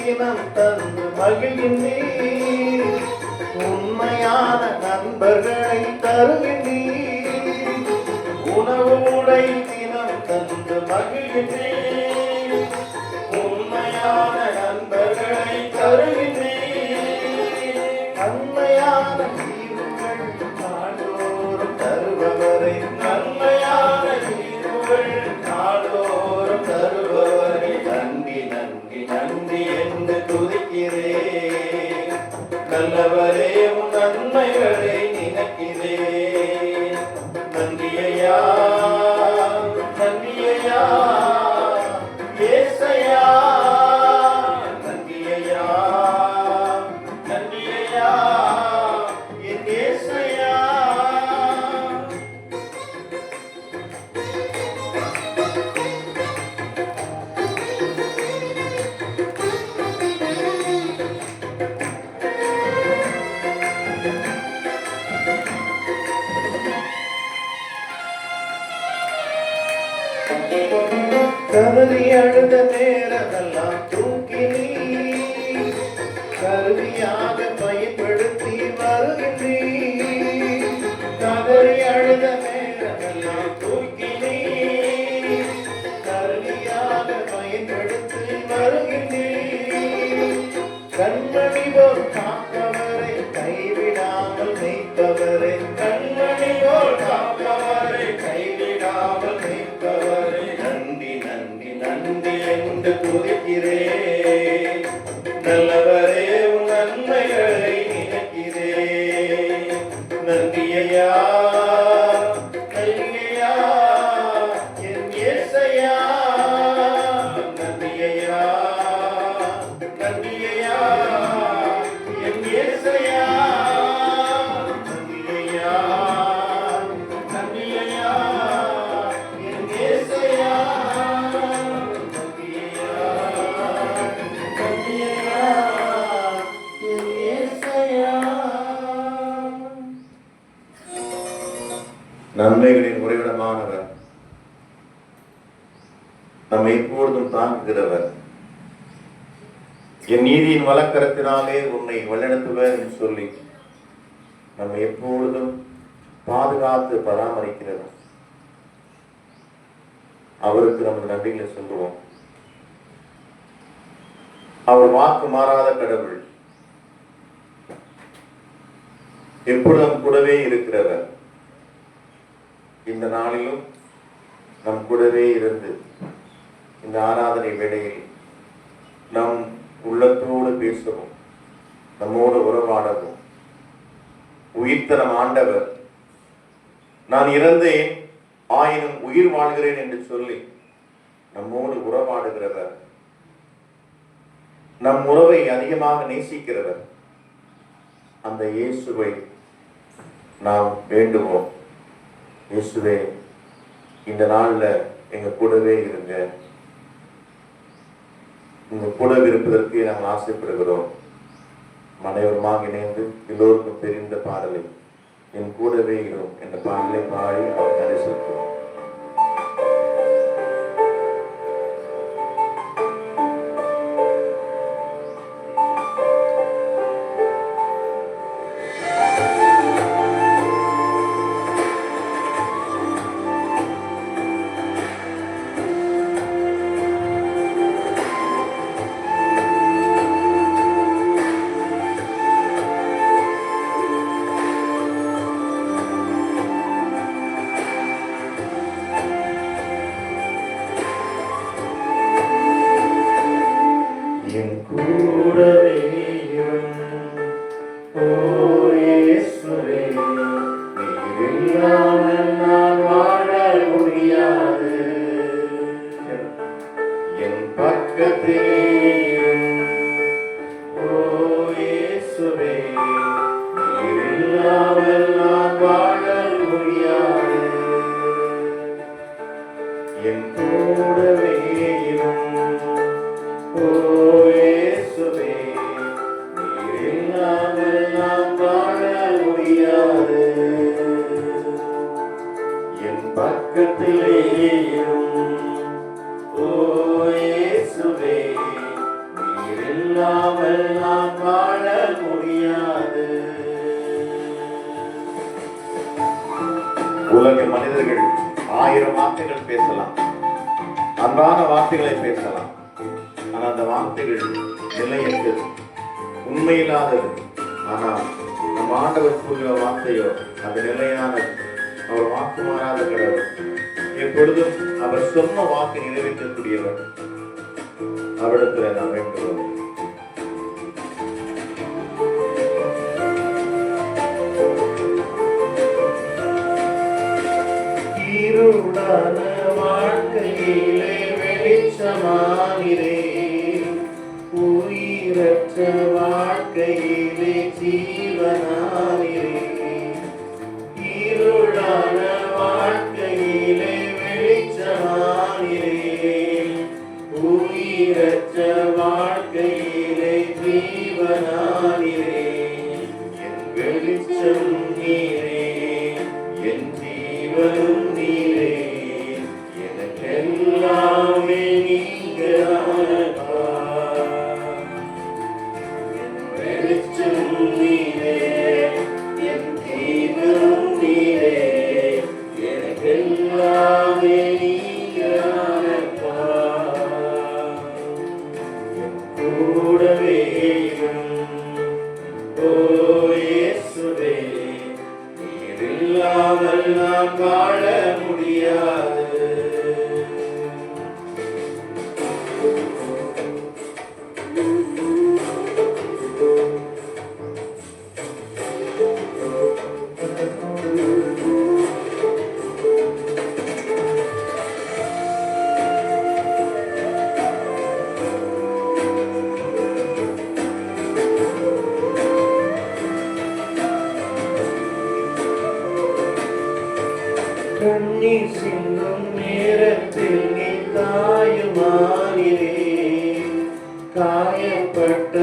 தினம் தந்து மகிழ்கின்றீர். உண்மையான நண்பர்களை தருகின்றீர். உணவு உடை தினம் தந்து மகிழ்கின்றீர். உண்மையான நண்பர்களை தருகின்றீர். நன்மையான தீர்வுகள் நாடோறும் தருபவரை, நன்மையான தீர்வுகள் நாடோறும் தருபவரை நன்றி நன்றி நன்றி என்று துதிக்கிறேன். நல்லவரே உன் நன்மைகளை நினைக்கிறேன். நன்றியையா நன்றியையா ஏசையா, நன்றியையா நன்றியையா என் ஏசையா. கதறி அழுத நேரமெல்லாம் தூக்கி நீ கருவியாக பயன்படுத்தி வருகின்றீர். கதறி அழுத நேரமெல்லாம் தூக்கி நீ கருவியாக பயன்படுத்தி வருகின்றீர். கண்மணி போல் காப்பவரை கைவிடாமல் மெய்ப்பவரை, கண்மணி போல் காப்பவரை கைவிடாமல் மெய்ப்பவரை நன்றி நன்றி நன்றி என்று துதிக்கிறேன். நல்லவரே உன் நன்மைகளை நினைக்கிறேன். நன்றியையா நன்றியையா என் ஏசையா. நன்றியையா நன்றியையா என் ஏசையா. நன்றியையா நன்றியையா என் ஏசையா. நன்றியையா நன்றியையா என் ஏசையா. நன்மைகளின் உறைவிடமானவர், நம்மை எப்பொழுதும் தாங்குகிறவர், என் நீதியின் வலக்கரத்தினாலே உன்னை வழிநடத்துவர் என்று சொல்லி நம்மை எப்பொழுதும் பாதுகாத்து பராமரிக்கிறவர். அவருக்கு நமது நன்றிகளை சொல்லுவோம். அவர் வாக்கு மாறாத கடவுள், எப்பொழுதும் கூடவே இருக்கிறவர். இந்த நாளிலும் நம் கூடவே இருந்து இந்த ஆராதனை வேளையில் நம் உள்ளத்தோடு பேசவும், நம்மோடு உறவாடவும், உயிர்த்தனம் ஆண்டவர் நான் இறந்தேன் ஆயினும் உயிர் வாழ்கிறேன் என்று சொல்லி நம்மோடு உறவாடுகிறவர், நம் உறவை அதிகமாக நேசிக்கிறவர். அந்த இயேசுவை நாம் வேண்டுவோம். இயேசுவே, இந்த நாள்ல எங்க கூடவே இருங்க, உங்க கூட இருப்பதற்கு நாங்கள் ஆசைப்படுகிறோம். அனைவருமாக இணைந்து எல்லோருக்கும் தெரிந்த பாடலை என் கூடவே இரும் என்ற பாடலை பாடி அவர் நன்றி செலுத்துவோம். இல்லாமல் நான் வாழ முடியாது. உலக மனிதர்கள் 1000 வார்த்தைகள் பேசலாம், அன்பான வார்த்தைகளை பேசலாம். ஆனால் அந்த வார்த்தைகள் நிலையற்றது, உண்மையில்லாதது. ஆனால் நம் ஆண்டவர் கூறுகிற வார்த்தையோ அது நிலையானது. அவர் வாக்கு மாறாத கடவுள். எப்பொழுதும் அவர் சொன்ன வாக்கு நிறைவேற்றக்கூடியவர். அவரிடத்தில் நாம் வேண்டுகிறோம். இருளான வாழ்க்கையிலே வெளிச்சமாகிறே, உயிரற்ற வாழ்க்கையிலே ஜீவனாகிறே. இருளான வாழ்க்கையிலே வெளிச்சமாகிறே, உயிரற்ற வாழ்க்கையிலே ஜீவனாகிறே. என் வெளிச்சம் நீரே, என் ஜீவனும் நீரே, எனக்கெல்லாமே நீங்க. என் வெளிச்சம் நீரே, என் ஜீவனும் நீரே, எனக்கெல்லாமே நீங்க. கூடவே ஓ இயேசுவே, நீர் இல்லாமல் நான் வாழ முடியாது. கண்ணீர் சிந்தும் நேரத்தில் நீ தாயுமானிரே, காயப்பட்ட